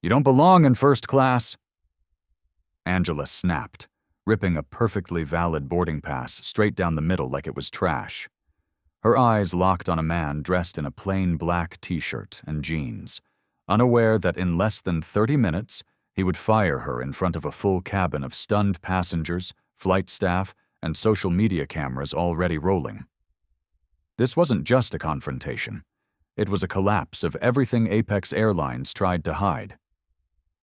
You don't belong in first class. Angela snapped, ripping a perfectly valid boarding pass straight down the middle like it was trash. Her eyes locked on a man dressed in a plain black t-shirt and jeans, unaware that in less than 30 minutes, he would fire her in front of a full cabin of stunned passengers, flight staff, and social media cameras already rolling. This wasn't just a confrontation. It was a collapse of everything Apex Airlines tried to hide.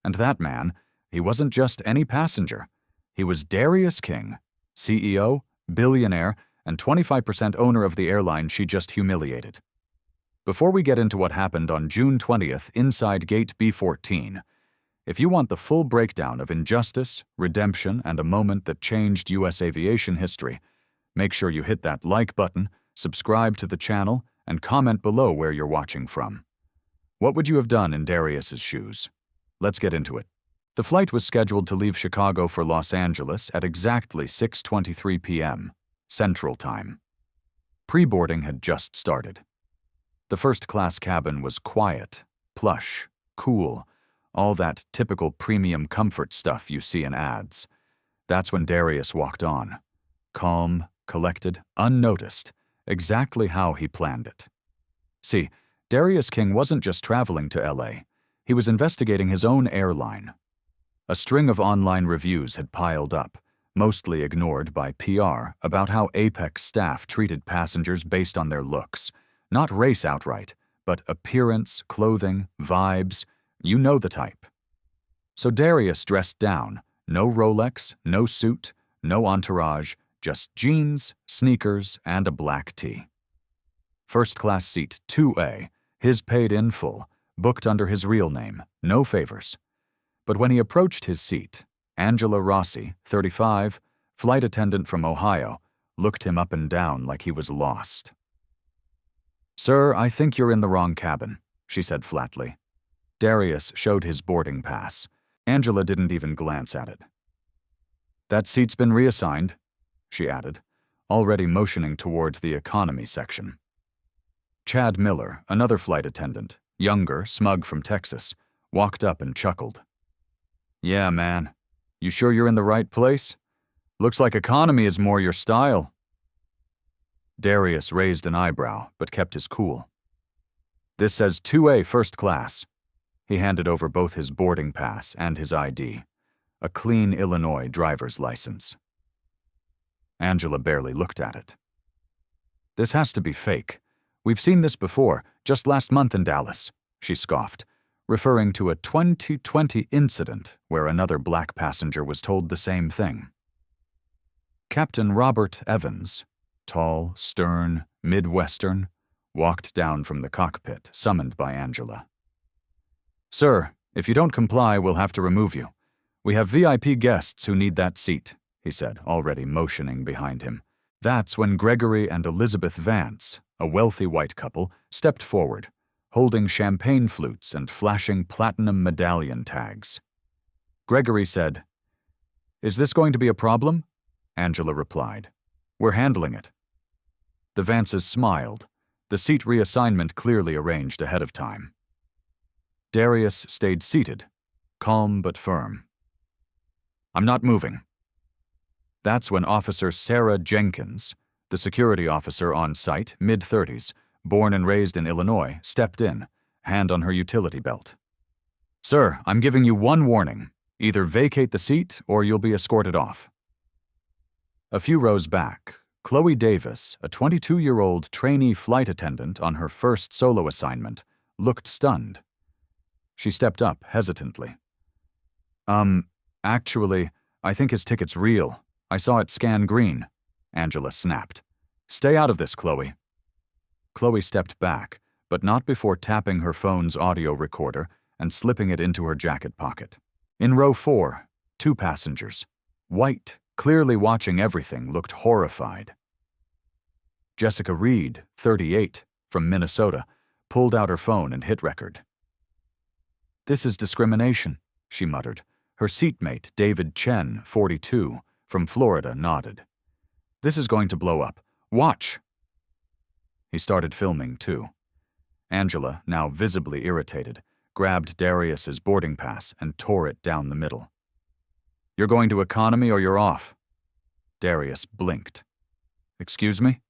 And that man, he wasn't just any passenger. He was Darius King, CEO, billionaire, and 25% owner of the airline she just humiliated. Before we get into what happened on June 20th inside Gate B14, if you want the full breakdown of injustice, redemption, and a moment that changed U.S. aviation history, make sure you hit that like button, subscribe to the channel, and comment below where you're watching from. What would you have done in Darius's shoes? Let's get into it. The flight was scheduled to leave Chicago for Los Angeles at exactly 6:23 p.m. Central Time. Pre-boarding had just started. The first-class cabin was quiet, plush, cool, all that typical premium comfort stuff you see in ads. That's when Darius walked on. Calm, collected, unnoticed, exactly how he planned it. See, Darius King wasn't just traveling to LA. He was investigating his own airline. A string of online reviews had piled up, mostly ignored by PR, about how Apex staff treated passengers based on their looks. Not race outright, but appearance, clothing, vibes, you know the type. So Darius dressed down, no Rolex, no suit, no entourage, just jeans, sneakers, and a black tee. First-class seat 2A, his paid in full, booked under his real name, no favors. But when he approached his seat, Angela Rossi, 35, flight attendant from Ohio, looked him up and down like he was lost. "Sir, I think you're in the wrong cabin," she said flatly. Darius showed his boarding pass. Angela didn't even glance at it. "That seat's been reassigned," she added, already motioning toward the economy section. Chad Miller, another flight attendant, younger, smug from Texas, walked up and chuckled. "Yeah, man. You sure you're in the right place? Looks like economy is more your style." Darius raised an eyebrow, but kept his cool. "This says 2A first class." He handed over both his boarding pass and his ID, a clean Illinois driver's license. Angela barely looked at it. "This has to be fake. We've seen this before, just last month in Dallas," she scoffed, referring to a 2020 incident where another black passenger was told the same thing. Captain Robert Evans, tall, stern, Midwestern, walked down from the cockpit, summoned by Angela. "Sir, if you don't comply, we'll have to remove you. We have VIP guests who need that seat," he said, already motioning behind him. That's when Gregory and Elizabeth Vance, a wealthy white couple, stepped forward, holding champagne flutes and flashing platinum medallion tags. Gregory said, "Is this going to be a problem?" Angela replied, "We're handling it." The Vances smiled, the seat reassignment clearly arranged ahead of time. Darius stayed seated, calm but firm. "I'm not moving." That's when Officer Sarah Jenkins, the security officer on site, mid-30s, born and raised in Illinois, stepped in, hand on her utility belt. "Sir, I'm giving you one warning. Either vacate the seat or you'll be escorted off." A few rows back, Chloe Davis, a 22-year-old trainee flight attendant on her first solo assignment, looked stunned. She stepped up hesitantly. Actually, I think his ticket's real. I saw it scan green," Angela snapped. "Stay out of this, Chloe." Chloe stepped back, but not before tapping her phone's audio recorder and slipping it into her jacket pocket. In row 4, 2 passengers, white, clearly watching everything, looked horrified. Jessica Reed, 38, from Minnesota, pulled out her phone and hit record. "This is discrimination," she muttered. Her seatmate, David Chen, 42, from Florida, nodded. "This is going to blow up. Watch!" He started filming, too. Angela, now visibly irritated, grabbed Darius's boarding pass and tore it down the middle. "You're going to economy or you're off." Darius blinked. "Excuse me?"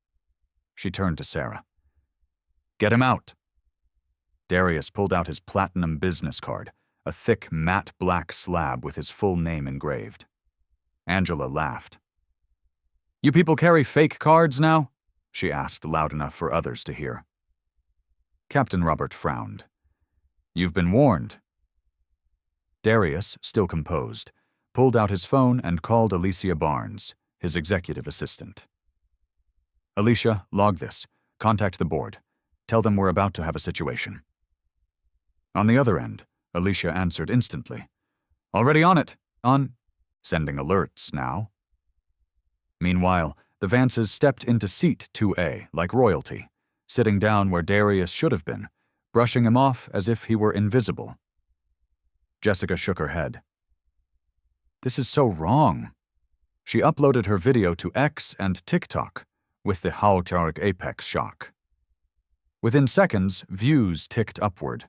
She turned to Sarah. "Get him out." Darius pulled out his platinum business card, a thick matte black slab with his full name engraved. Angela laughed. "You people carry fake cards now?" she asked loud enough for others to hear. Captain Robert frowned. "You've been warned." Darius, still composed, pulled out his phone and called Alicia Barnes, his executive assistant. "Alicia, log this. Contact the board. Tell them we're about to have a situation." On the other end, Alicia answered instantly. "Already on it. On," sending alerts now. Meanwhile, the Vances stepped into seat 2A like royalty, sitting down where Darius should have been, brushing him off as if he were invisible. Jessica shook her head. "This is so wrong." She uploaded her video to X and TikTok with the Hautarg Apex shock. Within seconds, views ticked upward.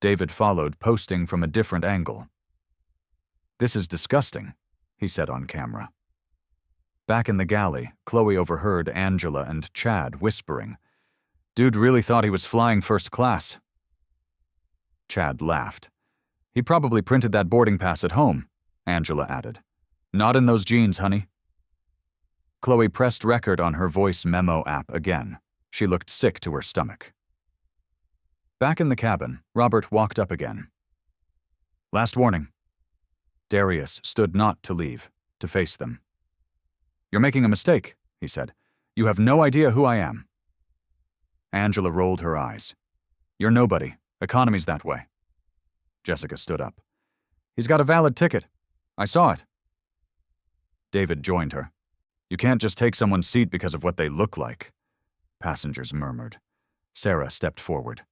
David followed, posting from a different angle. "This is disgusting," he said on camera. Back in the galley, Chloe overheard Angela and Chad whispering, "Dude really thought he was flying first class." Chad laughed. "He probably printed that boarding pass at home," Angela added. "Not in those jeans, honey." Chloe pressed record on her voice memo app again. She looked sick to her stomach. Back in the cabin, Robert walked up again. "Last warning." Darius stood not to leave, to face them. "You're making a mistake," he said. "You have no idea who I am." Angela rolled her eyes. "You're nobody. Economy's that way." Jessica stood up. "He's got a valid ticket. I saw it." David joined her. "You can't just take someone's seat because of what they look like," passengers murmured. Sarah stepped forward.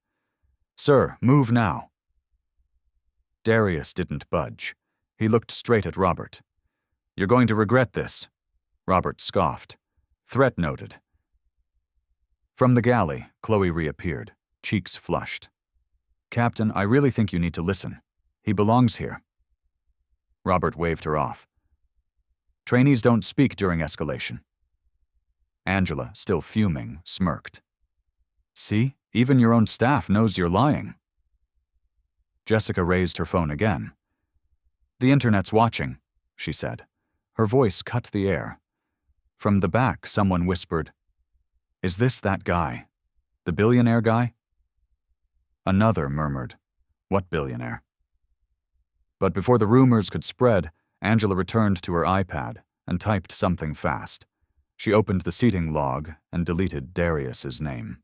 "Sir, move now." Darius didn't budge. He looked straight at Robert. "You're going to regret this." Robert scoffed. Threat noted. From the galley, Chloe reappeared, cheeks flushed. "Captain, I really think you need to listen. He belongs here." Robert waved her off. "Trainees don't speak during escalation." Angela, still fuming, smirked. "See? Even your own staff knows you're lying." Jessica raised her phone again. "The internet's watching," she said. Her voice cut the air. From the back, someone whispered, "Is this that guy? The billionaire guy?" Another murmured, "What billionaire?" But before the rumors could spread, Angela returned to her iPad and typed something fast. She opened the seating log and deleted Darius's name.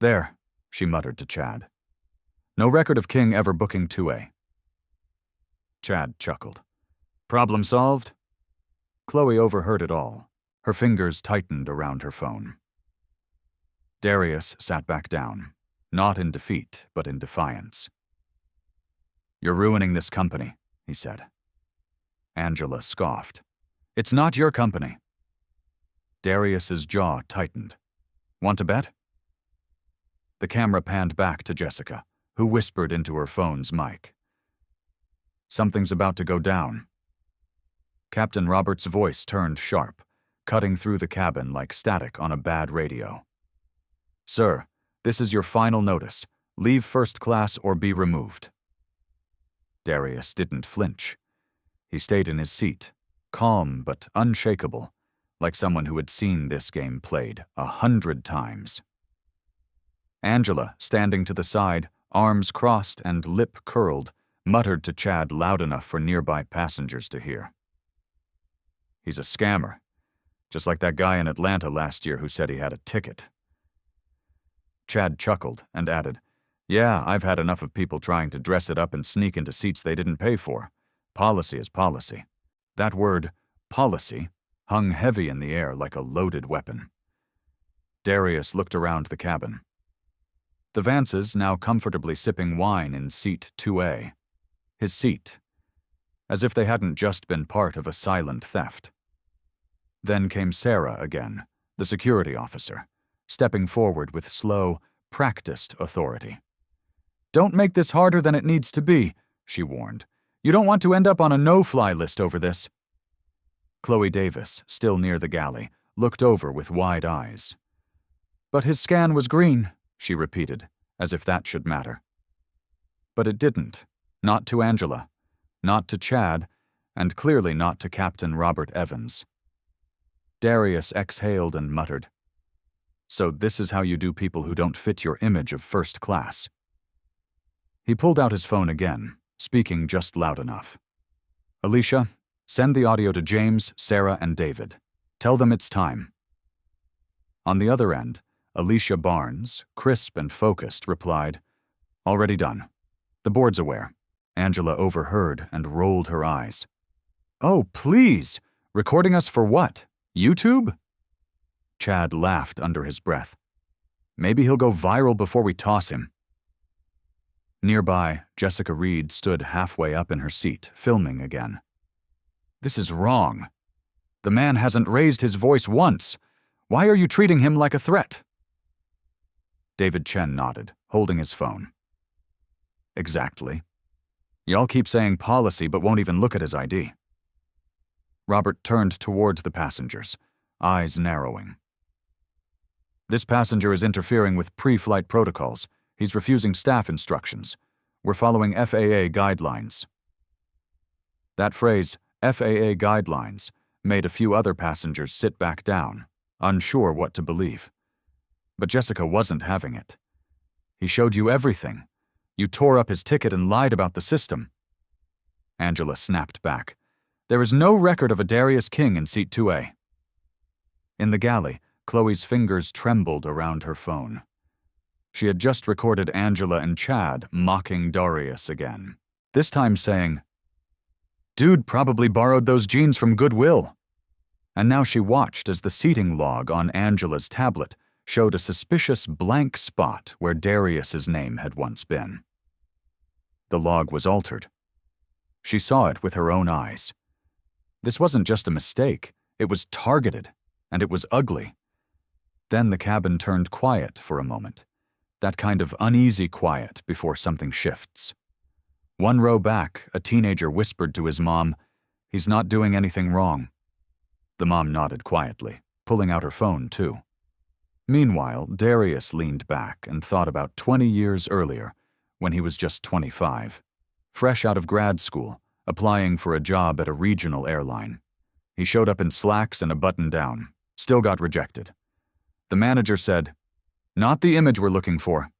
"There," she muttered to Chad. "No record of King ever booking 2A." Chad chuckled. "Problem solved?" Chloe overheard it all. Her fingers tightened around her phone. Darius sat back down, not in defeat, but in defiance. "You're ruining this company," he said. Angela scoffed. "It's not your company." Darius's jaw tightened. "Want to bet?" The camera panned back to Jessica, who whispered into her phone's mic. "Something's about to go down." Captain Robert's voice turned sharp, cutting through the cabin like static on a bad radio. "Sir, this is your final notice. Leave first class or be removed." Darius didn't flinch. He stayed in his seat, calm but unshakable, like someone who had seen this game played 100 times. Angela, standing to the side, arms crossed and lip curled, muttered to Chad loud enough for nearby passengers to hear. "He's a scammer, just like that guy in Atlanta last year who said he had a ticket." Chad chuckled and added, "Yeah, I've had enough of people trying to dress it up and sneak into seats they didn't pay for. Policy is policy." That word, policy, hung heavy in the air like a loaded weapon. Darius looked around the cabin. The Vances now comfortably sipping wine in seat 2A. His seat. As if they hadn't just been part of a silent theft. Then came Sarah again, the security officer, stepping forward with slow, practiced authority. Don't make this harder than it needs to be, she warned. You don't want to end up on a no-fly list over this. Chloe Davis, still near the galley, looked over with wide eyes. But his scan was green, she repeated, as if that should matter. But it didn't. Not to Angela, not to Chad, and clearly not to Captain Robert Evans. Darius exhaled and muttered, "So this is how you do people who don't fit your image of first class." He pulled out his phone again, speaking just loud enough. "Alicia, send the audio to James, Sarah, and David. Tell them it's time." On the other end, Alicia Barnes, crisp and focused, replied, "Already done. The board's aware." Angela overheard and rolled her eyes. "Oh, please! Recording us for what? YouTube?" Chad laughed under his breath. "Maybe he'll go viral before we toss him." Nearby, Jessica Reed stood halfway up in her seat, filming again. "This is wrong. The man hasn't raised his voice once. Why are you treating him like a threat?" David Chen nodded, holding his phone. "Exactly. Y'all keep saying policy but won't even look at his ID." Robert turned towards the passengers, eyes narrowing. "This passenger is interfering with pre-flight protocols. He's refusing staff instructions. We're following FAA guidelines." That phrase, FAA guidelines, made a few other passengers sit back down, unsure what to believe. But Jessica wasn't having it. "He showed you everything. You tore up his ticket and lied about the system." Angela snapped back. "There is no record of a Darius King in seat 2A. In the galley, Chloe's fingers trembled around her phone. She had just recorded Angela and Chad mocking Darius again, this time saying, "Dude probably borrowed those jeans from Goodwill." And now she watched as the seating log on Angela's tablet showed a suspicious blank spot where Darius's name had once been. The log was altered. She saw it with her own eyes. This wasn't just a mistake, it was targeted, and it was ugly. Then the cabin turned quiet for a moment, that kind of uneasy quiet before something shifts. One row back, a teenager whispered to his mom, "He's not doing anything wrong." The mom nodded quietly, pulling out her phone too. Meanwhile, Darius leaned back and thought about 20 years earlier, when he was just 25, fresh out of grad school, applying for a job at a regional airline. He showed up in slacks and a button-down, still got rejected. The manager said, "Not the image we're looking for."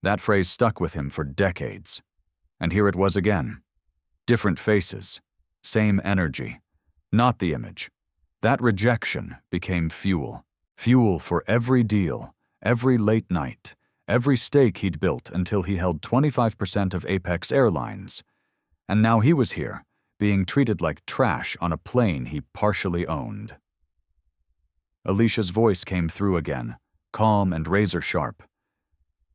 That phrase stuck with him for decades. And here it was again. Different faces, same energy, not the image. That rejection became fuel. Fuel for every deal, every late night, every stake he'd built until he held 25% of Apex Airlines. And now he was here, being treated like trash on a plane he partially owned. Alicia's voice came through again, calm and razor-sharp.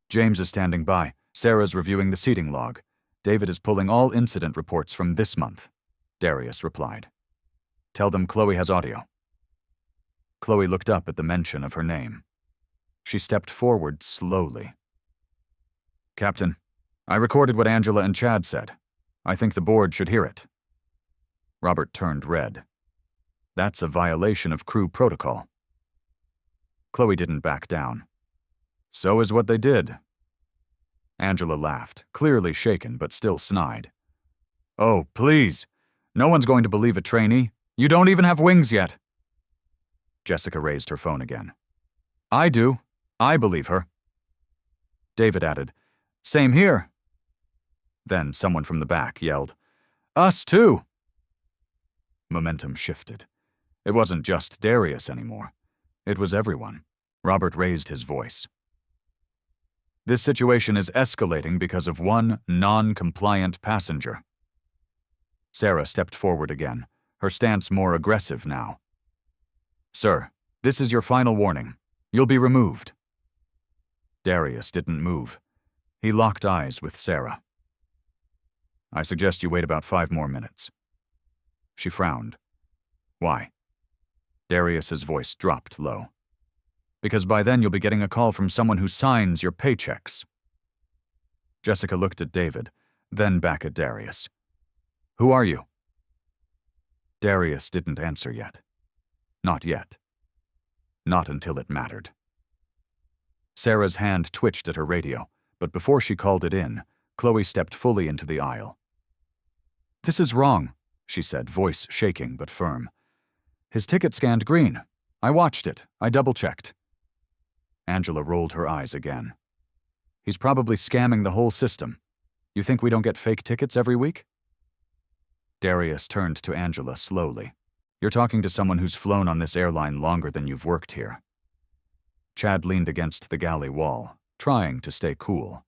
"James is standing by. Sarah's reviewing the seating log. David is pulling all incident reports from this month," Darius replied. "Tell them Chloe has audio." Chloe looked up at the mention of her name. She stepped forward slowly. "Captain, I recorded what Angela and Chad said. I think the board should hear it." Robert turned red. "That's a violation of crew protocol." Chloe didn't back down. "So is what they did." Angela laughed, clearly shaken but still snide. "Oh, please. No one's going to believe a trainee. You don't even have wings yet." Jessica raised her phone again. "I do. I believe her." David added, "Same here." Then someone from the back yelled, "Us too!" Momentum shifted. It wasn't just Darius anymore. It was everyone. Robert raised his voice. "This situation is escalating because of one non-compliant passenger." Sarah stepped forward again, her stance more aggressive now. "Sir, this is your final warning. You'll be removed." Darius didn't move. He locked eyes with Sarah. "I suggest you wait about 5 more minutes." She frowned. "Why?" Darius's voice dropped low. "Because by then you'll be getting a call from someone who signs your paychecks." Jessica looked at David, then back at Darius. Who are you? Darius didn't answer yet. Not yet. Not until it mattered. Sarah's hand twitched at her radio, but before she called it in, Chloe stepped fully into the aisle. This is wrong, she said, voice shaking but firm. His ticket scanned green. I watched it. I double-checked. Angela rolled her eyes again. He's probably scamming the whole system. You think we don't get fake tickets every week? Darius turned to Angela slowly. You're talking to someone who's flown on this airline longer than you've worked here. Chad leaned against the galley wall, trying to stay cool.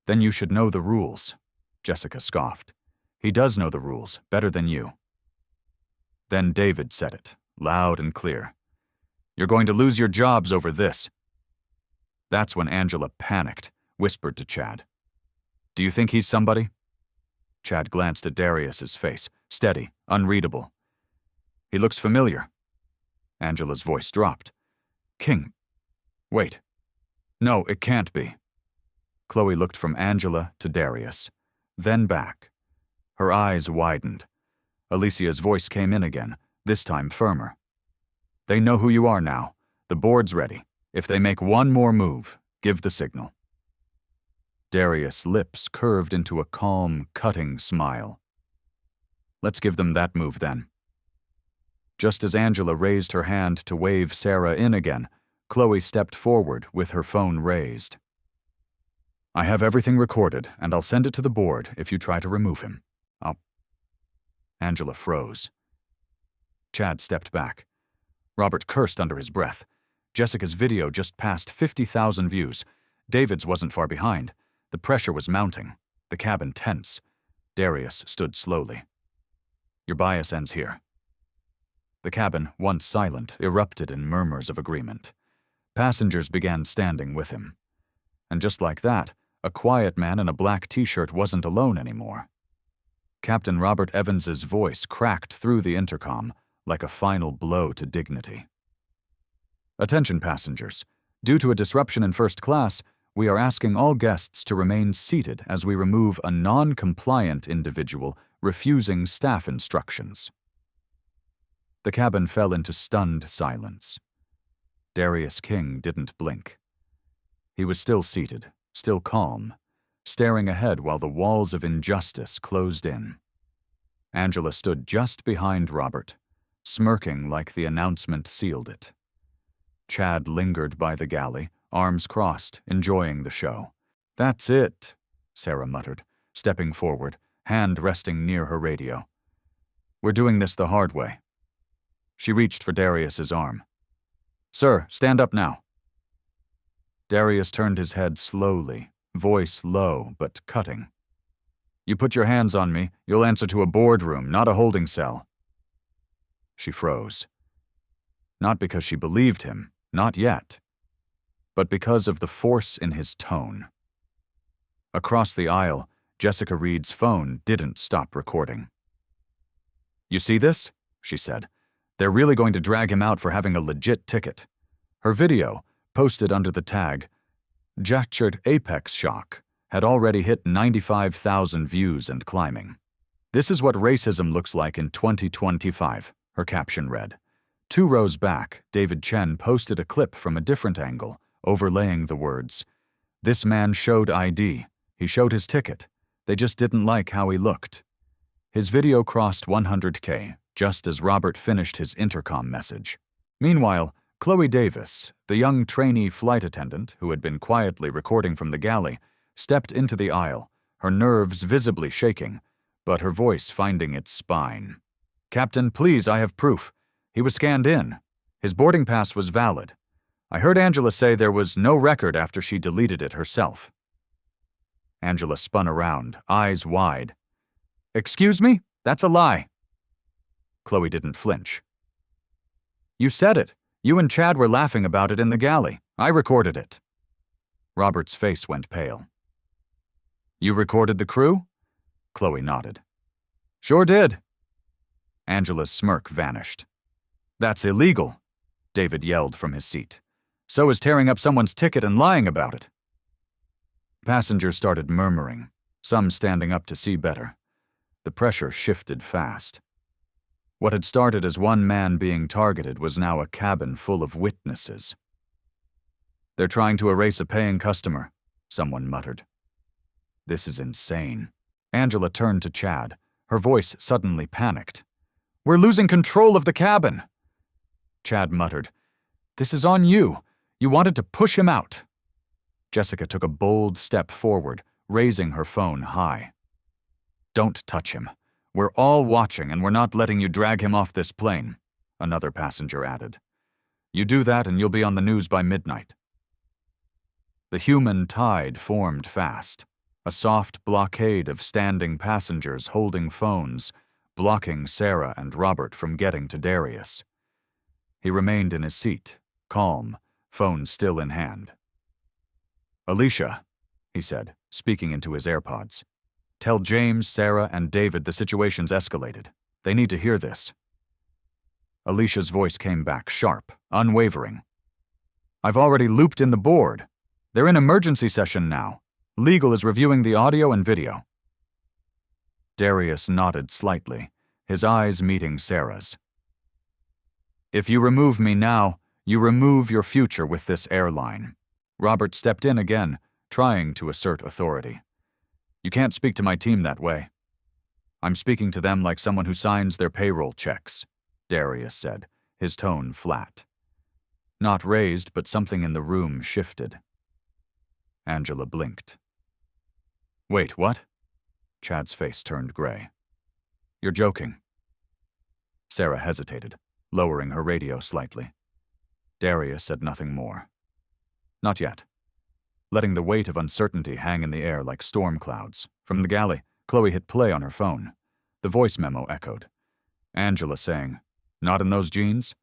Then you should know the rules, Jessica scoffed. He does know the rules, better than you. Then David said it, loud and clear. You're going to lose your jobs over this. That's when Angela panicked, whispered to Chad. Do you think he's somebody? Chad glanced at Darius's face, steady, unreadable. He looks familiar. Angela's voice dropped. King. Wait. No, it can't be. Chloe looked from Angela to Darius, then back. Her eyes widened. Alicia's voice came in again, this time firmer. They know who you are now. The board's ready. If they make one more move, give the signal. Darius' lips curved into a calm, cutting smile. Let's give them that move then. Just as Angela raised her hand to wave Sarah in again, Chloe stepped forward with her phone raised. I have everything recorded, and I'll send it to the board if you try to remove him. Angela froze. Chad stepped back. Robert cursed under his breath. Jessica's video just passed 50,000 views. David's wasn't far behind. The pressure was mounting, the cabin tense. Darius stood slowly. Your bias ends here. The cabin, once silent, erupted in murmurs of agreement. Passengers began standing with him. And just like that, a quiet man in a black t-shirt wasn't alone anymore. Captain Robert Evans's voice cracked through the intercom like a final blow to dignity. Attention passengers. Due to a disruption in first class, we are asking all guests to remain seated as we remove a non-compliant individual refusing staff instructions. The cabin fell into stunned silence. Darius King didn't blink. He was still seated, still calm, staring ahead while the walls of injustice closed in. Angela stood just behind Robert, smirking like the announcement sealed it. Chad lingered by the galley, arms crossed, enjoying the show. That's it, Sarah muttered, stepping forward, hand resting near her radio. We're doing this the hard way. She reached for Darius's arm. Sir, stand up now. Darius turned his head slowly, voice low but cutting. You put your hands on me, you'll answer to a boardroom, not a holding cell. She froze. Not because she believed him, not yet, but because of the force in his tone. Across the aisle, Jessica Reed's phone didn't stop recording. You see this? She said. They're really going to drag him out for having a legit ticket. Her video, posted under the tag, Jachard Apex Shock, had already hit 95,000 views and climbing. This is what racism looks like in 2025, her caption read. 2 rows back, David Chen posted a clip from a different angle, overlaying the words, This man showed ID. He showed his ticket. They just didn't like how he looked. His video crossed 100K, just as Robert finished his intercom message. Meanwhile, Chloe Davis, the young trainee flight attendant who had been quietly recording from the galley, stepped into the aisle, her nerves visibly shaking, but her voice finding its spine. Captain, please, I have proof. He was scanned in. His boarding pass was valid. I heard Angela say there was no record after she deleted it herself. Angela spun around, eyes wide. Excuse me? That's a lie. Chloe didn't flinch. You said it. You and Chad were laughing about it in the galley. I recorded it. Robert's face went pale. You recorded the crew? Chloe nodded. Sure did. Angela's smirk vanished. That's illegal, David yelled from his seat. So is tearing up someone's ticket and lying about it. Passengers started murmuring, some standing up to see better. The pressure shifted fast. What had started as one man being targeted was now a cabin full of witnesses. "They're trying to erase a paying customer," someone muttered. "This is insane." Angela turned to Chad, her voice suddenly panicked. "We're losing control of the cabin!" Chad muttered, "This is on you. You wanted to push him out." Jessica took a bold step forward, raising her phone high. "Don't touch him. We're all watching and we're not letting you drag him off this plane," another passenger added. "You do that and you'll be on the news by midnight." The human tide formed fast, a soft blockade of standing passengers holding phones, blocking Sarah and Robert from getting to Darius. He remained in his seat, calm, phone still in hand. "Alicia," he said, speaking into his AirPods. "Tell James, Sarah, and David the situation's escalated. They need to hear this." Alicia's voice came back, sharp, unwavering. "I've already looped in the board. They're in emergency session now. Legal is reviewing the audio and video." Darius nodded slightly, his eyes meeting Sarah's. "If you remove me now, you remove your future with this airline." Robert stepped in again, trying to assert authority. "You can't speak to my team that way." "I'm speaking to them like someone who signs their payroll checks," Darius said, his tone flat. Not raised, but something in the room shifted. Angela blinked. "Wait, what?" Chad's face turned gray. "You're joking." Sarah hesitated, lowering her radio slightly. Darius said nothing more. "Not yet." Letting the weight of uncertainty hang in the air like storm clouds. From the galley, Chloe hit play on her phone. The voice memo echoed. Angela saying, "Not in those jeans?"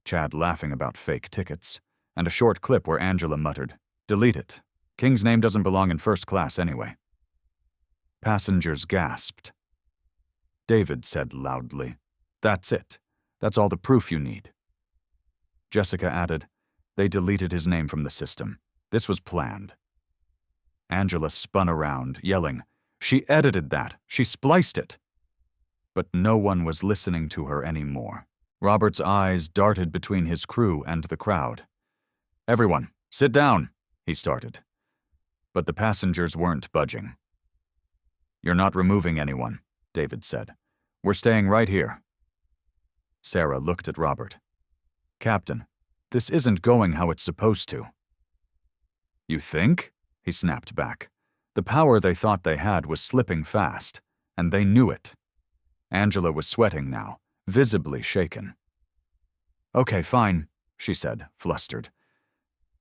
Chad laughing about fake tickets. And a short clip where Angela muttered, "Delete it. King's name doesn't belong in first class anyway." Passengers gasped. David said loudly, "That's it. That's all the proof you need." Jessica added, "They deleted his name from the system. This was planned." Angela spun around, yelling, "She edited that. She spliced it." But no one was listening to her anymore. Robert's eyes darted between his crew and the crowd. "Everyone, sit down," he started. But the passengers weren't budging. "You're not removing anyone," David said. "We're staying right here." Sarah looked at Robert. "Captain, this isn't going how it's supposed to." "You think?" he snapped back. The power they thought they had was slipping fast, and they knew it. Angela was sweating now, visibly shaken. "Okay, fine," she said, flustered.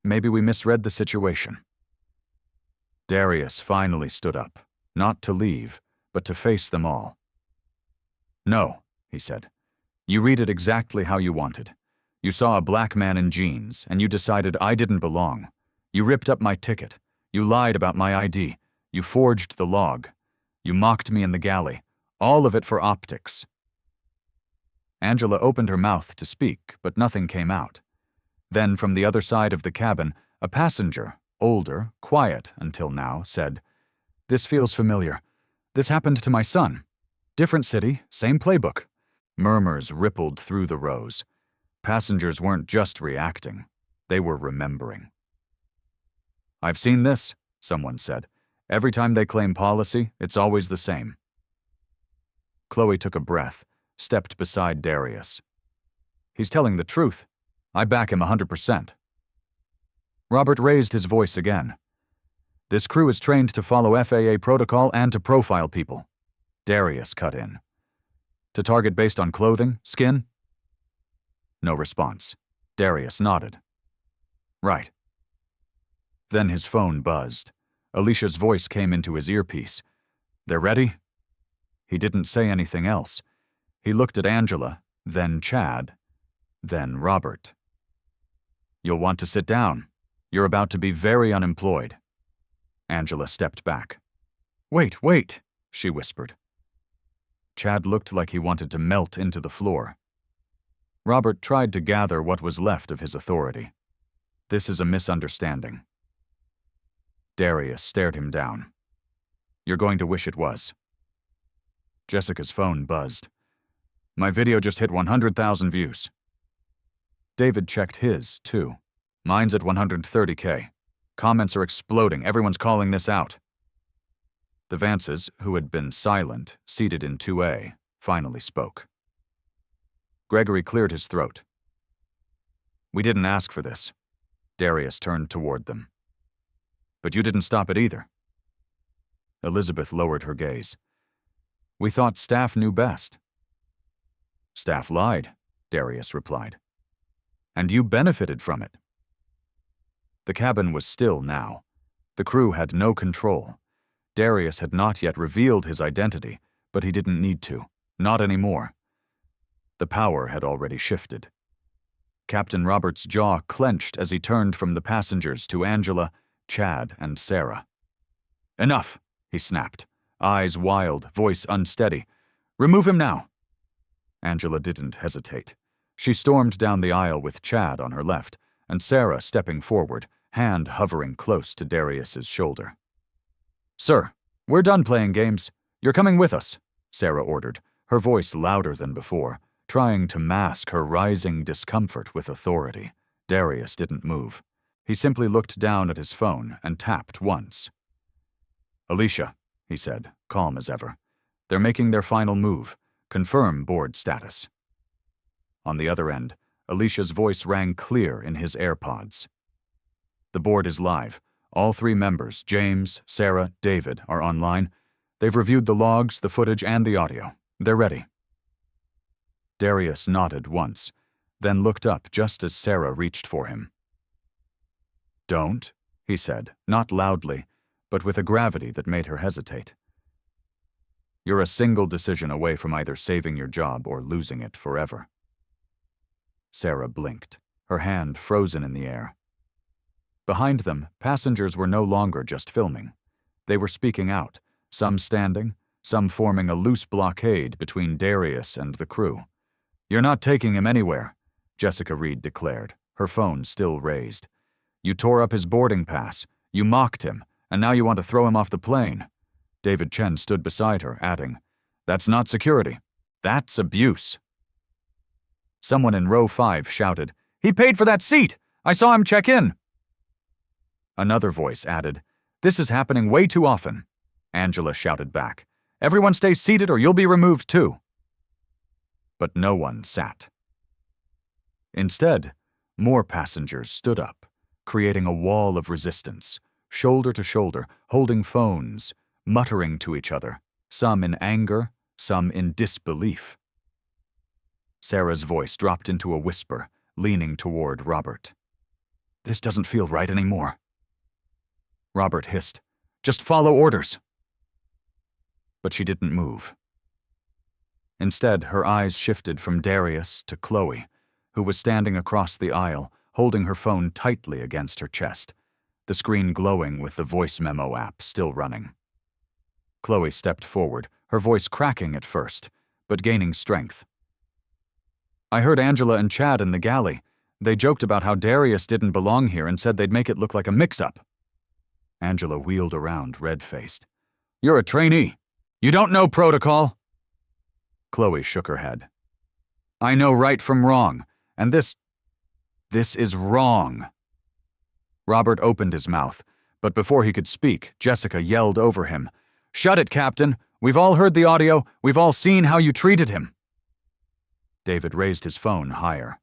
"Maybe we misread the situation." Darius finally stood up, not to leave, but to face them all. "No," he said. "You read it exactly how you wanted. You saw a black man in jeans, and you decided I didn't belong. You ripped up my ticket. You lied about my ID. You forged the log. You mocked me in the galley. All of it for optics." Angela opened her mouth to speak, but nothing came out. Then from the other side of the cabin, a passenger, older, quiet until now, said, "This feels familiar. This happened to my son. Different city, same playbook." Murmurs rippled through the rows. Passengers weren't just reacting. They were remembering. "I've seen this," someone said. "Every time they claim policy, it's always the same." Chloe took a breath, stepped beside Darius. "He's telling the truth. I back him 100%. Robert raised his voice again. "This crew is trained to follow FAA protocol and to profile people." Darius cut in. "To target based on clothing, skin?" No response. Darius nodded. "Right." Then his phone buzzed. Alicia's voice came into his earpiece. "They're ready?" He didn't say anything else. He looked at Angela, then Chad, then Robert. "You'll want to sit down. You're about to be very unemployed." Angela stepped back. Wait," she whispered. Chad looked like he wanted to melt into the floor. Robert tried to gather what was left of his authority. "This is a misunderstanding." Darius stared him down. You're going to wish it was. Jessica's phone buzzed. My video just hit 100,000 views. David checked his, too. Mine's at 130K. Comments are exploding. Everyone's calling this out. The Vances, who had been silent, seated in 2A, finally spoke. Gregory cleared his throat. We didn't ask for this. Darius turned toward them. But you didn't stop it either. Elizabeth lowered her gaze. We thought staff knew best. Staff lied, Darius replied. And you benefited from it. The cabin was still now. The crew had no control. Darius had not yet revealed his identity, but he didn't need to. Not anymore. The power had already shifted. Captain Robert's jaw clenched as he turned from the passengers to Angela, Chad, and Sarah. Enough, he snapped, eyes wild, voice unsteady. Remove him now. Angela didn't hesitate. She stormed down the aisle with Chad on her left, and Sarah stepping forward, hand hovering close to Darius's shoulder. Sir, we're done playing games. You're coming with us, Sarah ordered, her voice louder than before, trying to mask her rising discomfort with authority. Darius didn't move. He simply looked down at his phone and tapped once. Alicia, he said, calm as ever. They're making their final move. Confirm board status. On the other end, Alicia's voice rang clear in his AirPods. The board is live. All 3 members, James, Sarah, David, are online. They've reviewed the logs, the footage, and the audio. They're ready. Darius nodded once, then looked up just as Sarah reached for him. Don't, he said, not loudly, but with a gravity that made her hesitate. You're a single decision away from either saving your job or losing it forever. Sarah blinked, her hand frozen in the air. Behind them, passengers were no longer just filming. They were speaking out, some standing, some forming a loose blockade between Darius and the crew. You're not taking him anywhere, Jessica Reed declared, her phone still raised. You tore up his boarding pass, you mocked him, and now you want to throw him off the plane. David Chen stood beside her, adding, That's not security. That's abuse. Someone in row 5 shouted, He paid for that seat! I saw him check in! Another voice added, This is happening way too often. Angela shouted back, Everyone stay seated or you'll be removed too. But no one sat. Instead, more passengers stood up, creating a wall of resistance, shoulder to shoulder, holding phones, muttering to each other, some in anger, some in disbelief. Sarah's voice dropped into a whisper, leaning toward Robert. This doesn't feel right anymore. Robert hissed, Just follow orders. But she didn't move. Instead, her eyes shifted from Darius to Chloe, who was standing across the aisle, holding her phone tightly against her chest, the screen glowing with the voice memo app still running. Chloe stepped forward, her voice cracking at first, but gaining strength. I heard Angela and Chad in the galley. They joked about how Darius didn't belong here and said they'd make it look like a mix-up. Angela wheeled around, red-faced. You're a trainee. You don't know protocol. Chloe shook her head. I know right from wrong, and this is wrong. Robert opened his mouth, but before he could speak, Jessica yelled over him. Shut it, Captain. We've all heard the audio. We've all seen how you treated him. David raised his phone higher.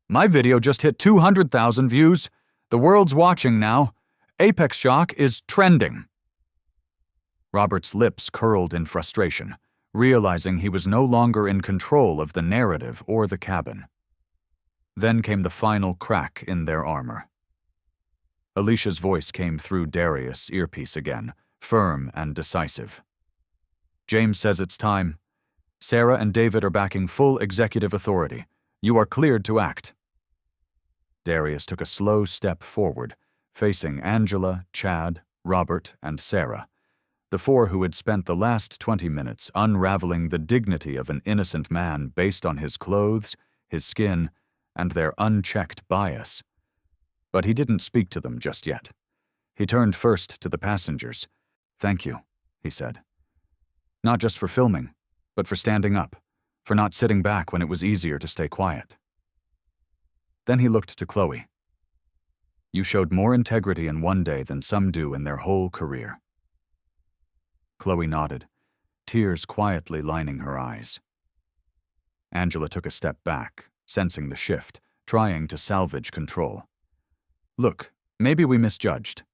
My video just hit 200,000 views. The world's watching now. Apex Shock is trending. Robert's lips curled in frustration, realizing he was no longer in control of the narrative or the cabin. Then came the final crack in their armor. Alicia's voice came through Darius' earpiece again, firm and decisive. James says it's time. Sarah and David are backing full executive authority. You are cleared to act. Darius took a slow step forward, facing Angela, Chad, Robert, and Sarah, the 4 who had spent the last 20 minutes unraveling the dignity of an innocent man based on his clothes, his skin, and their unchecked bias. But he didn't speak to them just yet. He turned first to the passengers. "Thank you," he said. "Not just for filming, but for standing up, for not sitting back when it was easier to stay quiet." Then he looked to Chloe. "You showed more integrity in one day than some do in their whole career." Chloe nodded, tears quietly lining her eyes. Angela took a step back, sensing the shift, trying to salvage control. "Look, maybe we misjudged."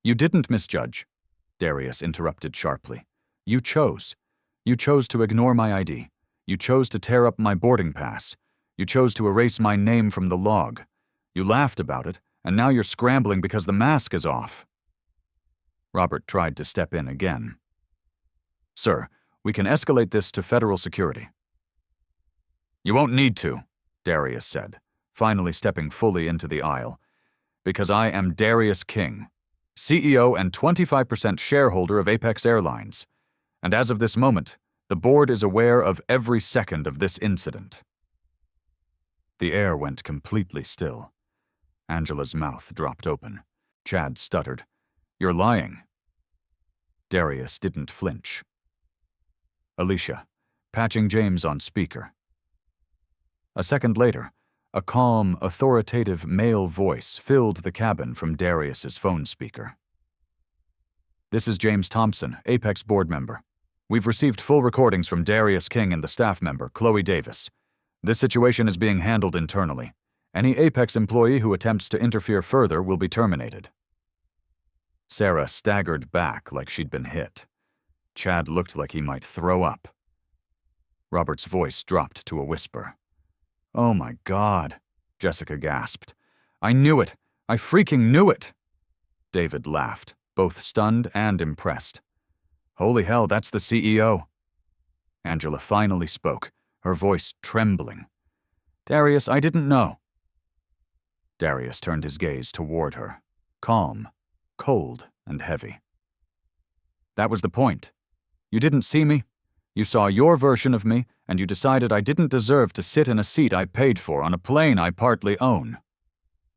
"You didn't misjudge," Darius interrupted sharply. "You chose. You chose to ignore my ID. You chose to tear up my boarding pass. You chose to erase my name from the log. You laughed about it, and now you're scrambling because the mask is off." Robert tried to step in again. "Sir, we can escalate this to federal security." "You won't need to," Darius said, finally stepping fully into the aisle, "because I am Darius King, CEO and 25% shareholder of Apex Airlines, and as of this moment, the board is aware of every second of this incident." The air went completely still. Angela's mouth dropped open. Chad stuttered. "You're lying." Darius didn't flinch. "Alicia, patching James on speaker." A second later, a calm, authoritative male voice filled the cabin from Darius's phone speaker. "This is James Thompson, Apex board member. We've received full recordings from Darius King and the staff member, Chloe Davis. This situation is being handled internally. Any Apex employee who attempts to interfere further will be terminated." Sarah staggered back like she'd been hit. Chad looked like he might throw up. Robert's voice dropped to a whisper. "Oh my God," Jessica gasped. "I knew it! I freaking knew it!" David laughed, both stunned and impressed. "Holy hell, that's the CEO." Angela finally spoke, her voice trembling. "Darius, I didn't know." Darius turned his gaze toward her, calm, cold, and heavy. "That was the point. You didn't see me. You saw your version of me, and you decided I didn't deserve to sit in a seat I paid for on a plane I partly own."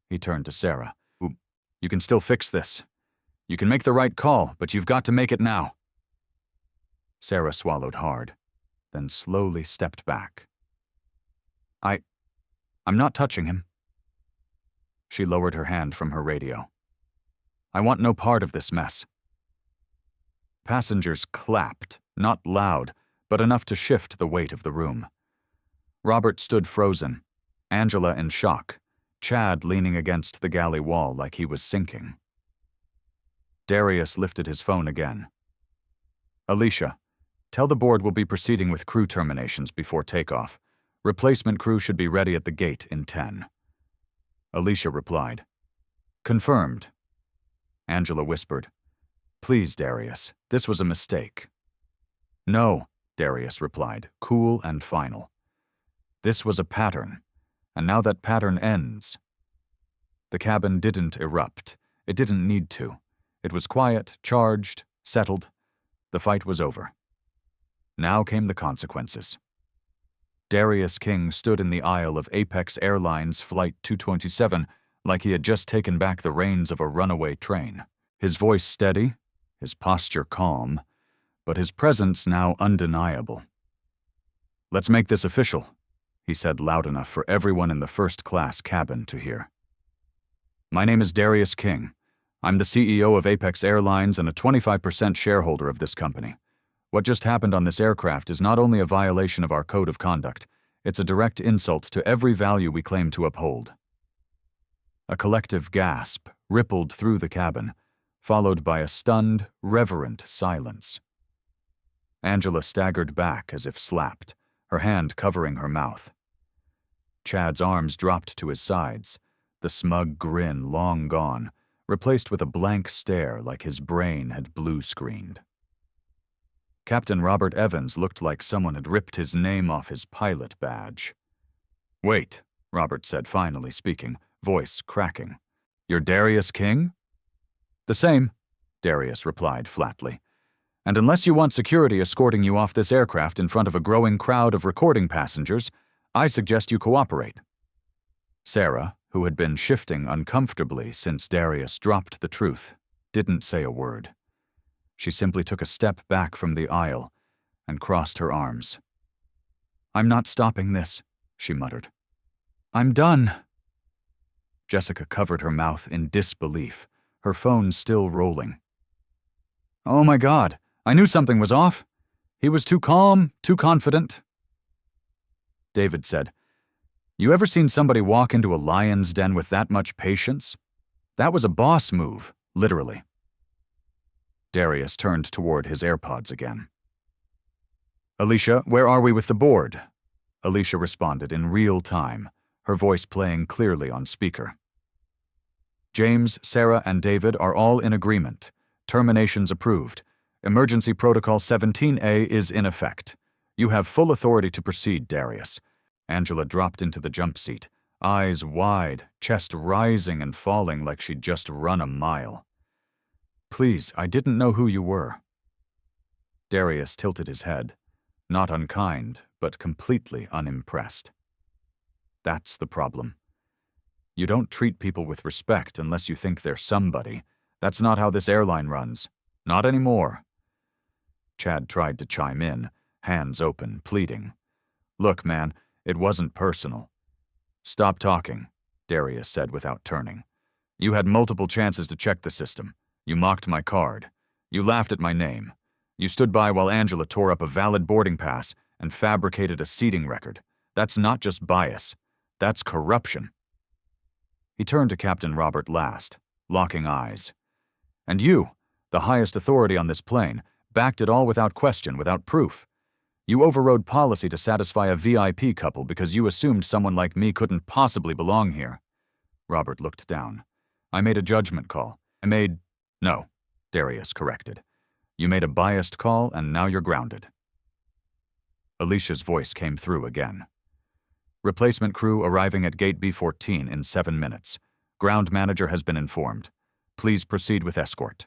He turned to Sarah. "You can still fix this. You can make the right call, but you've got to make it now." Sarah swallowed hard, then slowly stepped back. I'm not touching him." She lowered her hand from her radio. "I want no part of this mess." Passengers clapped, not loud, but enough to shift the weight of the room. Robert stood frozen, Angela in shock, Chad leaning against the galley wall like he was sinking. Darius lifted his phone again. "Alicia, tell the board we'll be proceeding with crew terminations before takeoff. Replacement crew should be ready at the gate in 10. Alicia replied. "Confirmed." Angela whispered, "Please, Darius, this was a mistake." "No," Darius replied, cool and final. "This was a pattern, and now that pattern ends." The cabin didn't erupt. It didn't need to. It was quiet, charged, settled. The fight was over. Now came the consequences. Darius King stood in the aisle of Apex Airlines Flight 227 like he had just taken back the reins of a runaway train. His voice steady, his posture calm, but his presence now undeniable. "Let's make this official," he said loud enough for everyone in the first-class cabin to hear. "My name is Darius King. I'm the CEO of Apex Airlines and a 25% shareholder of this company. What just happened on this aircraft is not only a violation of our code of conduct, it's a direct insult to every value we claim to uphold." A collective gasp rippled through the cabin, followed by a stunned, reverent silence. Angela staggered back as if slapped, her hand covering her mouth. Chad's arms dropped to his sides, the smug grin long gone, replaced with a blank stare like his brain had blue-screened. Captain Robert Evans looked like someone had ripped his name off his pilot badge. "Wait," Robert said, finally speaking, voice cracking. "You're Darius King?" "The same," Darius replied flatly. "And unless you want security escorting you off this aircraft in front of a growing crowd of recording passengers, I suggest you cooperate." Sarah, who had been shifting uncomfortably since Darius dropped the truth, didn't say a word. She simply took a step back from the aisle and crossed her arms. "I'm not stopping this," she muttered. "I'm done." Jessica covered her mouth in disbelief, her phone still rolling. "Oh my God, I knew something was off. He was too calm, too confident." David said, "You ever seen somebody walk into a lion's den with that much patience? That was a boss move, literally." Darius turned toward his AirPods again. "Alicia, where are we with the board?" Alicia responded in real time, her voice playing clearly on speaker. "James, Sarah, and David are all in agreement. Terminations approved. Emergency Protocol 17A is in effect. You have full authority to proceed, Darius." Angela dropped into the jump seat, eyes wide, chest rising and falling like she'd just run a mile. "Please, I didn't know who you were." Darius tilted his head, not unkind, but completely unimpressed. "That's the problem. You don't treat people with respect unless you think they're somebody. That's not how this airline runs. Not anymore." Chad tried to chime in, hands open, pleading. "Look, man, it wasn't personal." "Stop talking," Darius said without turning. "You had multiple chances to check the system. You mocked my card. You laughed at my name. You stood by while Angela tore up a valid boarding pass and fabricated a seating record. That's not just bias. That's corruption." He turned to Captain Robert last, locking eyes. "And you, the highest authority on this plane, backed it all without question, without proof. You overrode policy to satisfy a VIP couple because you assumed someone like me couldn't possibly belong here." Robert looked down. "I made a judgment call. No," Darius corrected. "You made a biased call and now you're grounded." Alicia's voice came through again. "Replacement crew arriving at Gate B14 in 7 minutes. Ground manager has been informed. Please proceed with escort."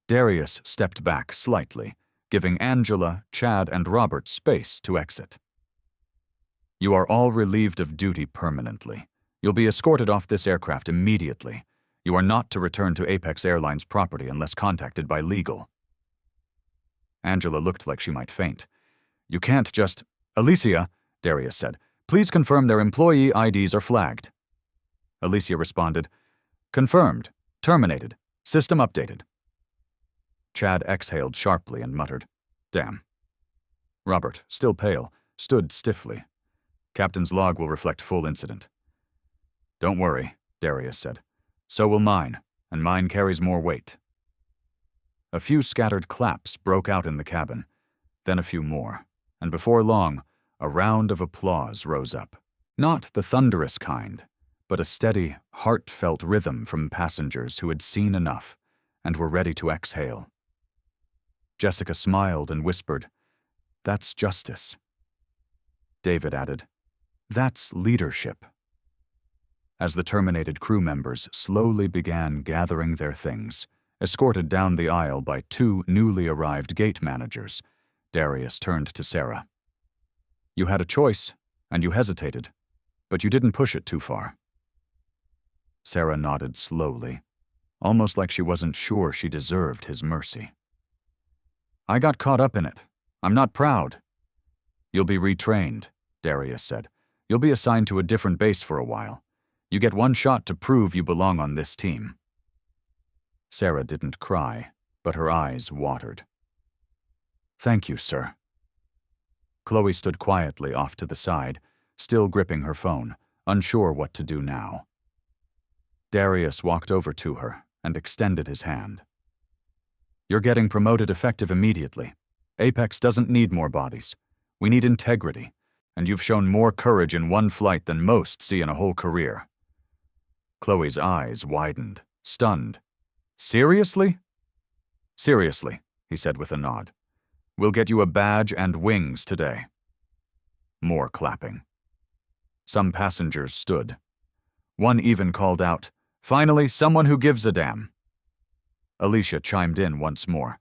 Darius stepped back slightly, giving Angela, Chad, and Robert space to exit. "You are all relieved of duty permanently. You'll be escorted off this aircraft immediately. You are not to return to Apex Airlines property unless contacted by legal." Angela looked like she might faint. "You can't just—" "Alicia," Darius said, "please confirm their employee IDs are flagged." Alicia responded, "Confirmed. Terminated. System updated." Chad exhaled sharply and muttered, "Damn." Robert, still pale, stood stiffly. "Captain's log will reflect full incident." "Don't worry," Darius said. "So will mine, and mine carries more weight." A few scattered claps broke out in the cabin, then a few more, and before long, a round of applause rose up. Not the thunderous kind, but a steady, heartfelt rhythm from passengers who had seen enough and were ready to exhale. Jessica smiled and whispered, "That's justice." David added, "That's leadership." As the terminated crew members slowly began gathering their things, escorted down the aisle by 2 newly arrived gate managers, Darius turned to Sarah. "You had a choice, and you hesitated, but you didn't push it too far." Sarah nodded slowly, almost like she wasn't sure she deserved his mercy. "I got caught up in it. I'm not proud." "You'll be retrained," Darius said. "You'll be assigned to a different base for a while. You get one shot to prove you belong on this team." Sarah didn't cry, but her eyes watered. "Thank you, sir." Chloe stood quietly off to the side, still gripping her phone, unsure what to do now. Darius walked over to her and extended his hand. "You're getting promoted effective immediately. Apex doesn't need more bodies. We need integrity, and you've shown more courage in one flight than most see in a whole career." Chloe's eyes widened, stunned. "Seriously?" "Seriously," he said with a nod. "We'll get you a badge and wings today." More clapping. Some passengers stood. One even called out, "Finally, someone who gives a damn." Alicia chimed in once more.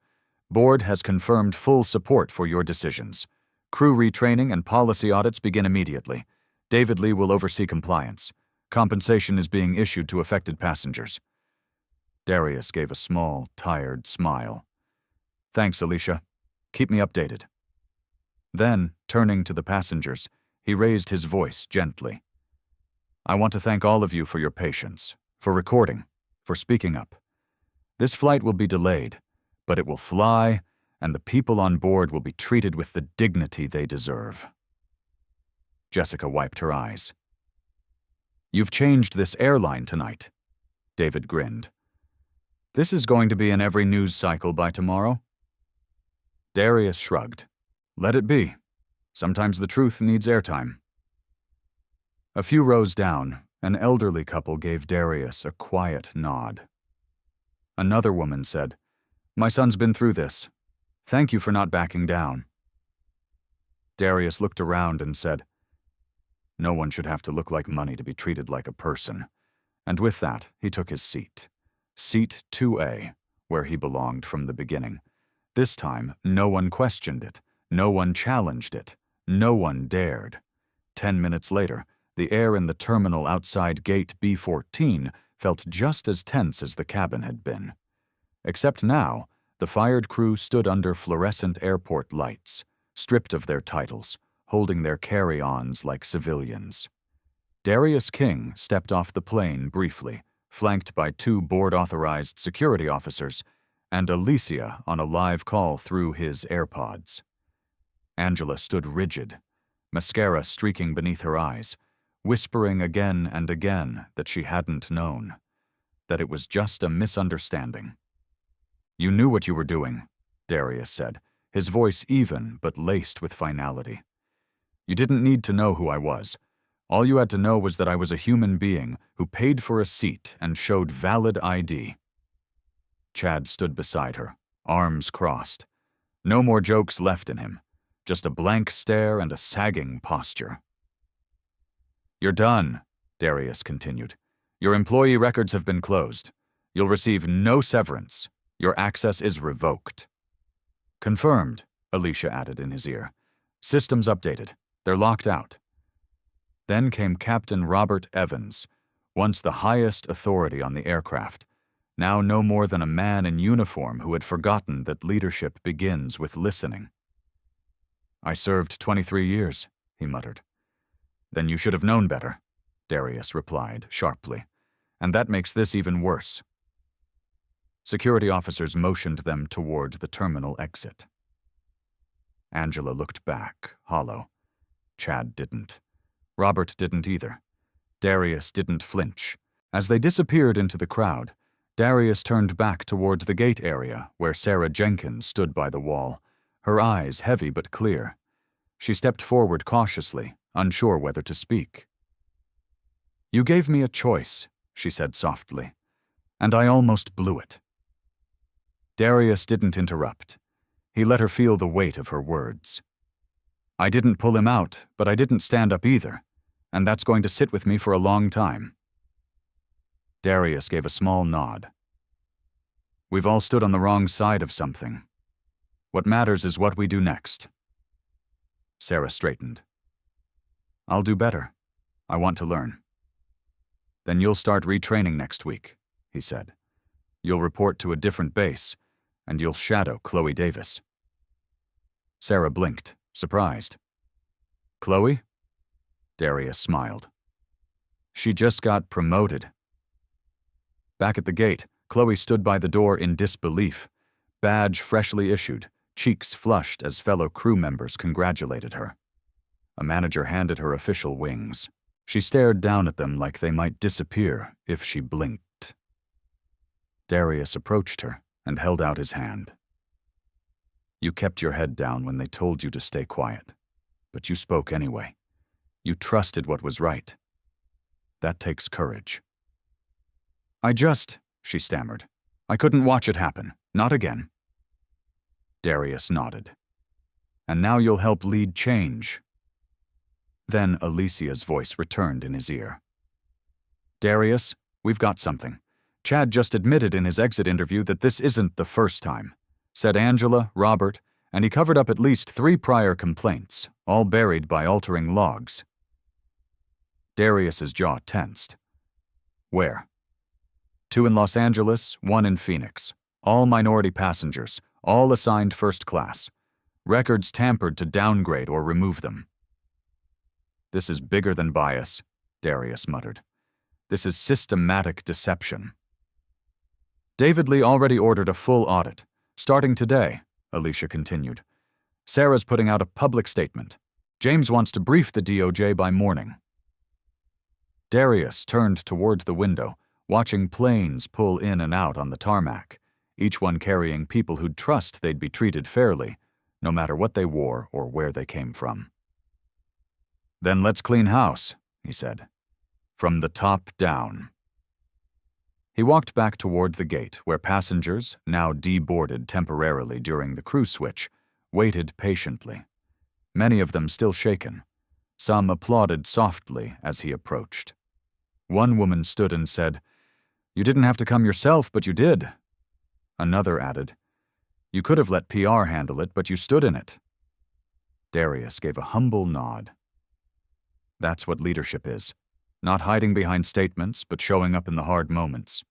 "Board has confirmed full support for your decisions. Crew retraining and policy audits begin immediately. David Lee will oversee compliance. Compensation is being issued to affected passengers. Darius gave a small, tired smile. Thanks, Alicia. Keep me updated. Then, turning to the passengers, he raised his voice gently. I want to thank all of you for your patience, for recording, for speaking up. This flight will be delayed, but it will fly, and the people on board will be treated with the dignity they deserve. Jessica wiped her eyes. You've changed this airline tonight, David grinned. This is going to be in every news cycle by tomorrow. Darius shrugged. Let it be. Sometimes the truth needs airtime. A few rows down, an elderly couple gave Darius a quiet nod. Another woman said, My son's been through this. Thank you for not backing down. Darius looked around and said, No one should have to look like money to be treated like a person. And with that, he took his seat. Seat 2A, where he belonged from the beginning. This time, no one questioned it. No one challenged it. No one dared. 10 minutes later, the air in the terminal outside gate B14 felt just as tense as the cabin had been. Except now, the fired crew stood under fluorescent airport lights, stripped of their titles, holding their carry-ons like civilians. Darius King stepped off the plane briefly, flanked by 2 board-authorized security officers, and Alicia on a live call through his AirPods. Angela stood rigid, mascara streaking beneath her eyes, whispering again and again that she hadn't known, that it was just a misunderstanding. You knew what you were doing, Darius said, his voice even but laced with finality. You didn't need to know who I was. All you had to know was that I was a human being who paid for a seat and showed valid ID. Chad stood beside her, arms crossed. No more jokes left in him, just a blank stare and a sagging posture. You're done, Darius continued. Your employee records have been closed. You'll receive no severance. Your access is revoked. Confirmed, Alicia added in his ear. Systems updated. They're locked out. Then came Captain Robert Evans, once the highest authority on the aircraft, now no more than a man in uniform who had forgotten that leadership begins with listening. I served 23 years, he muttered. Then you should have known better, Darius replied sharply, and that makes this even worse. Security officers motioned them toward the terminal exit. Angela looked back, hollow. Chad didn't. Robert didn't either. Darius didn't flinch. As they disappeared into the crowd, Darius turned back toward the gate area where Sarah Jenkins stood by the wall, her eyes heavy but clear. She stepped forward cautiously, unsure whether to speak. You gave me a choice, she said softly, and I almost blew it. Darius didn't interrupt. He let her feel the weight of her words. I didn't pull him out, but I didn't stand up either, and that's going to sit with me for a long time. Darius gave a small nod. We've all stood on the wrong side of something. What matters is what we do next. Sarah straightened. I'll do better. I want to learn. Then you'll start retraining next week, he said. You'll report to a different base, and you'll shadow Chloe Davis. Sarah blinked, surprised. Chloe? Darius smiled. She just got promoted. Back at the gate, Chloe stood by the door in disbelief, badge freshly issued, cheeks flushed as fellow crew members congratulated her. A manager handed her official wings. She stared down at them like they might disappear if she blinked. Darius approached her and held out his hand. You kept your head down when they told you to stay quiet, but you spoke anyway. You trusted what was right. That takes courage. She stammered. I couldn't watch it happen. Not again. Darius nodded. And now you'll help lead change. Then Alicia's voice returned in his ear. Darius, we've got something. Chad just admitted in his exit interview that this isn't the first time. Said Angela, Robert, and he covered up at least 3 prior complaints, all buried by altering logs. Darius's jaw tensed, Where? 2 in Los Angeles, 1 in Phoenix. All minority passengers, all assigned first class. Records tampered to downgrade or remove them. This is bigger than bias, Darius muttered. This is systematic deception. David Lee already ordered a full audit. Starting today, Alicia continued. Sarah's putting out a public statement. James wants to brief the DOJ by morning. Darius turned toward the window, watching planes pull in and out on the tarmac, each one carrying people who'd trust they'd be treated fairly, no matter what they wore or where they came from. Then let's clean house, he said. From the top down. He walked back toward the gate where passengers, now deboarded temporarily during the crew switch, waited patiently, many of them still shaken. Some applauded softly as he approached. One woman stood and said, "You didn't have to come yourself, but you did." Another added, "You could have let PR handle it, but you stood in it." Darius gave a humble nod. That's what leadership is. Not hiding behind statements, but showing up in the hard moments.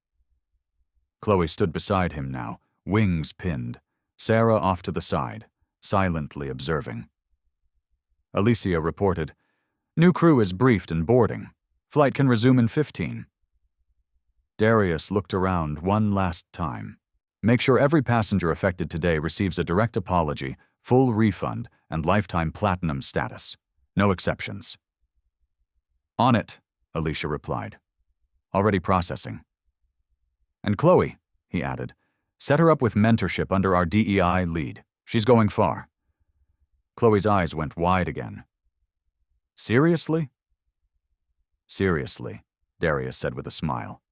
Chloe stood beside him now, wings pinned, Sarah off to the side, silently observing. Alicia reported, "New crew is briefed and boarding. Flight can resume in 15. Darius looked around one last time. Make sure every passenger affected today receives a direct apology, full refund, and lifetime platinum status. No exceptions. On it, Alicia replied. Already processing. And Chloe, he added, set her up with mentorship under our DEI lead. She's going far. Chloe's eyes went wide again. Seriously? Seriously, Darius said with a smile.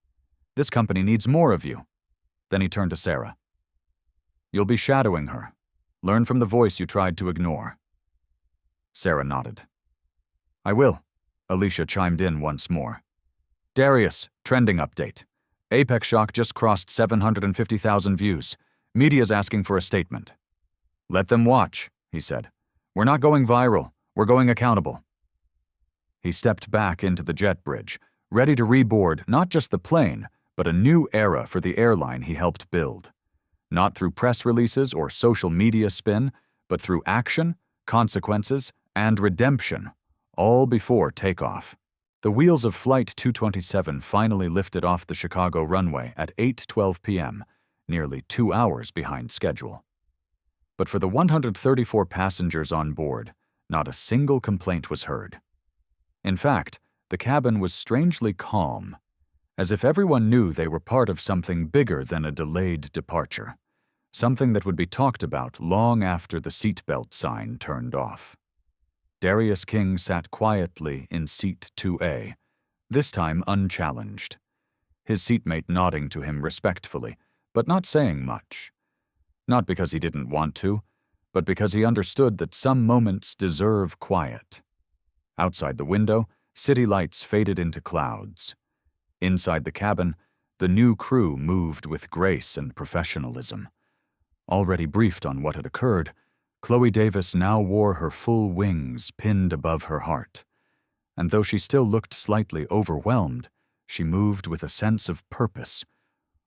This company needs more of you. Then he turned to Sarah. You'll be shadowing her. Learn from the voice you tried to ignore. Sarah nodded. I will, Alicia chimed in once more. Darius, trending update. Apex Shock just crossed 750,000 views. Media's asking for a statement. Let them watch, he said. We're not going viral. We're going accountable. He stepped back into the jet bridge, ready to reboard not just the plane, but a new era for the airline he helped build. Not through press releases or social media spin, but through action, consequences, and redemption, all before takeoff. The wheels of Flight 227 finally lifted off the Chicago runway at 8:12 p.m., nearly 2 hours behind schedule. But for the 134 passengers on board, not a single complaint was heard. In fact, the cabin was strangely calm, as if everyone knew they were part of something bigger than a delayed departure, something that would be talked about long after the seatbelt sign turned off. Darius King sat quietly in seat 2A, this time unchallenged, his seatmate nodding to him respectfully, but not saying much. Not because he didn't want to, but because he understood that some moments deserve quiet. Outside the window, city lights faded into clouds. Inside the cabin, the new crew moved with grace and professionalism. Already briefed on what had occurred, Chloe Davis now wore her full wings pinned above her heart. And though she still looked slightly overwhelmed, she moved with a sense of purpose,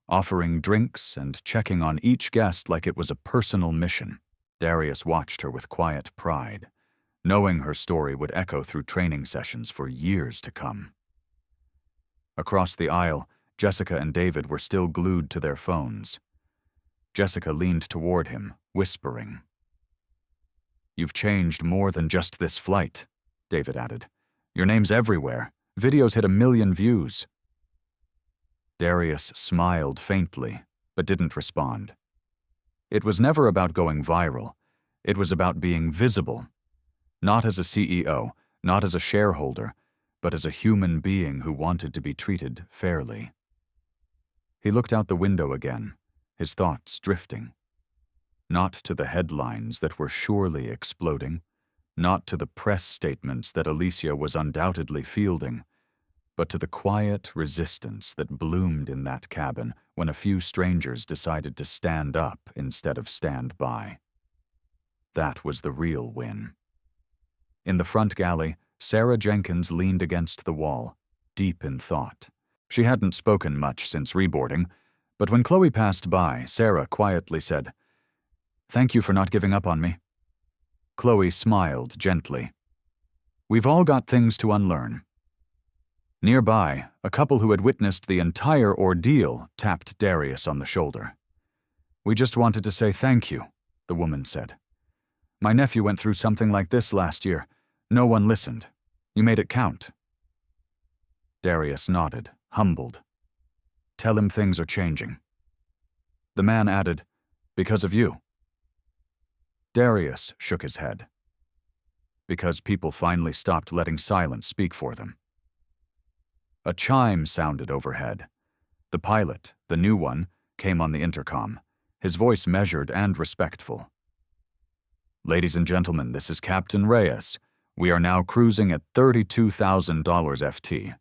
offering drinks and checking on each guest like it was a personal mission. Darius watched her with quiet pride, knowing her story would echo through training sessions for years to come. Across the aisle, Jessica and David were still glued to their phones. Jessica leaned toward him, whispering. You've changed more than just this flight, David added. Your name's everywhere. Videos hit 1 million views. Darius smiled faintly, but didn't respond. It was never about going viral. It was about being visible. Not as a CEO, not as a shareholder, but as a human being who wanted to be treated fairly. He looked out the window again, his thoughts drifting. Not to the headlines that were surely exploding, not to the press statements that Alicia was undoubtedly fielding, but to the quiet resistance that bloomed in that cabin when a few strangers decided to stand up instead of stand by. That was the real win. In the front galley, Sarah Jenkins leaned against the wall, deep in thought. She hadn't spoken much since reboarding, but when Chloe passed by, Sarah quietly said, "Thank you for not giving up on me." Chloe smiled gently. "We've all got things to unlearn." Nearby, a couple who had witnessed the entire ordeal tapped Darius on the shoulder. "We just wanted to say thank you," the woman said. "My nephew went through something like this last year. No one listened. You made it count." Darius nodded, humbled. "Tell him things are changing." The man added, "Because of you." Darius shook his head. Because people finally stopped letting silence speak for them. A chime sounded overhead. The pilot, the new one, came on the intercom, his voice measured and respectful. "Ladies and gentlemen, this is Captain Reyes. We are now cruising at $32,000 FT.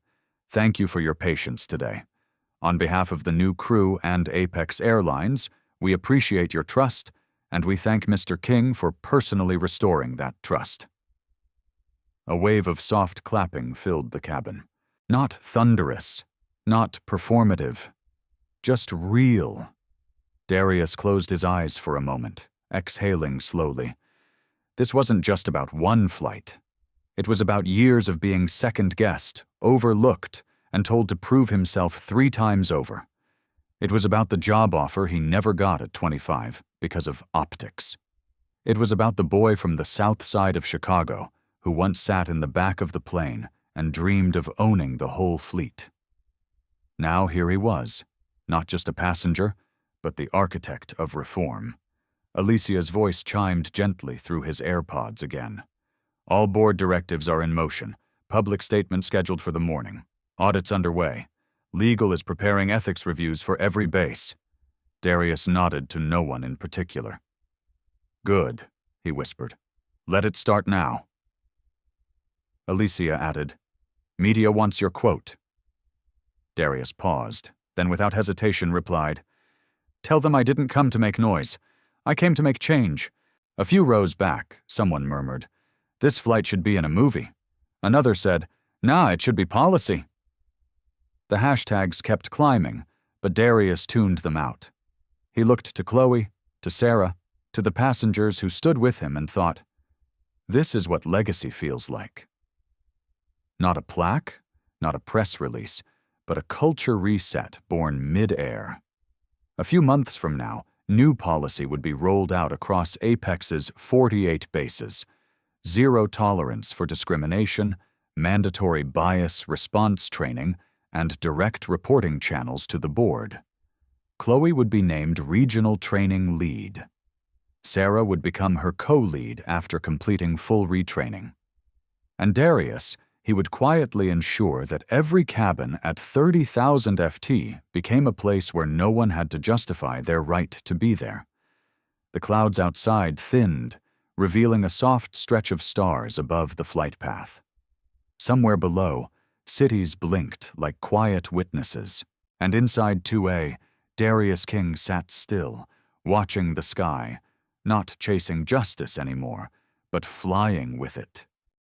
Thank you for your patience today. On behalf of the new crew and Apex Airlines, we appreciate your trust, and we thank Mr. King for personally restoring that trust." A wave of soft clapping filled the cabin. Not thunderous, not performative, just real. Darius closed his eyes for a moment, exhaling slowly. This wasn't just about one flight. It was about years of being second-guessed, overlooked, and told to prove himself 3 times over. It was about the job offer he never got at 25 because of optics. It was about the boy from the south side of Chicago who once sat in the back of the plane and dreamed of owning the whole fleet. Now here he was, not just a passenger, but the architect of reform. Alicia's voice chimed gently through his AirPods again. "All board directives are in motion. Public statement scheduled for the morning. Audits underway. Legal is preparing ethics reviews for every base." Darius nodded to no one in particular. "Good," he whispered. "Let it start now." Alicia added, "Media wants your quote." Darius paused, then without hesitation replied, "Tell them I didn't come to make noise. I came to make change." A few rows back, someone murmured, "This flight should be in a movie." Another said, "Nah, it should be policy." The hashtags kept climbing, but Darius tuned them out. He looked to Chloe, to Sarah, to the passengers who stood with him and thought, "This is what legacy feels like." Not a plaque, not a press release, but a culture reset born mid-air. A few months from now, new policy would be rolled out across Apex's 48 bases. 0 tolerance for discrimination, mandatory bias response training, and direct reporting channels to the board. Chloe would be named Regional Training Lead. Sarah would become her co-lead after completing full retraining. And Darius, he would quietly ensure that every cabin at 30,000 FT became a place where no one had to justify their right to be there. The clouds outside thinned, revealing a soft stretch of stars above the flight path. Somewhere below, cities blinked like quiet witnesses, and inside 2A, Darius King sat still, watching the sky, not chasing justice anymore, but flying with it.